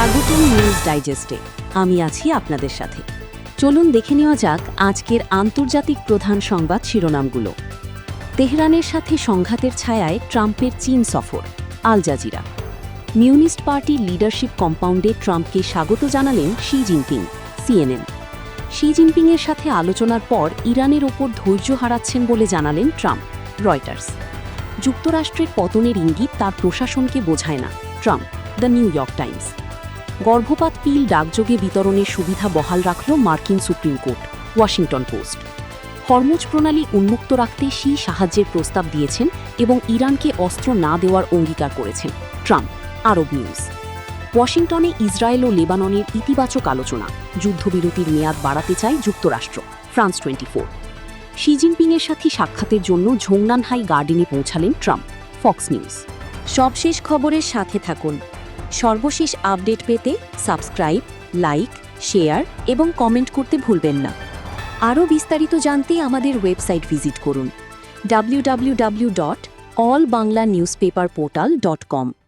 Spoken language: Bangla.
স্বাগতম নিউজ ডাইজেস্টে। আমি আছি আপনাদের সাথে। চলুন দেখে নেওয়া যাক আজকের আন্তর্জাতিক প্রধান সংবাদ শিরোনামগুলো। তেহরানের সাথে সংঘাতের ছায়ায় ট্রাম্পের চীন সফর। Al Jazeera. মিউনিস্ট পার্টির লিডারশিপ কম্পাউন্ডে ট্রাম্পকে স্বাগত জানালেন শি জিনপিং। সিএনএন। শি জিনপিংয়ের সাথে আলোচনার পর ইরানের ওপর ধৈর্য হারাচ্ছেন বলে জানালেন ট্রাম্প। রয়টার্স। যুক্তরাষ্ট্রের পতনের ইঙ্গিত তার প্রশাসনকে বোঝায় না, Trump. The New York Times. গর্ভপাত পিল ডাকযোগে বিতরণের সুবিধা বহাল রাখল মার্কিন Supreme Court. Washington Post. Hormuz প্রণালী উন্মুক্ত রাখতে শি সাহায্যের প্রস্তাব দিয়েছেন এবং ইরানকে অস্ত্র না দেওয়ার অঙ্গীকার করেছেন ট্রাম্প। আরব নিউজ। ওয়াশিংটনে ইসরায়েল ও লেবাননের ইতিবাচক আলোচনা। যুদ্ধবিরতির মেয়াদ বাড়াতে চায় যুক্তরাষ্ট্র। ফ্রান্স 24। শি জিনপিংয়ের সাথে সাক্ষাতের জন্য ঝোংনানহাই গার্ডেনে পৌঁছালেন ট্রাম্প। Fox news. সবশেষ খবরের সাথে থাকুন। সর্বশেষ আপডেট পেতে সাবস্ক্রাইব, লাইক, শেয়ার এবং কমেন্ট করতে ভুলবেন না। আরও বিস্তারিত জানতে আমাদের ওয়েবসাইট ভিজিট করুন www.allbanglanewspaperportal.com।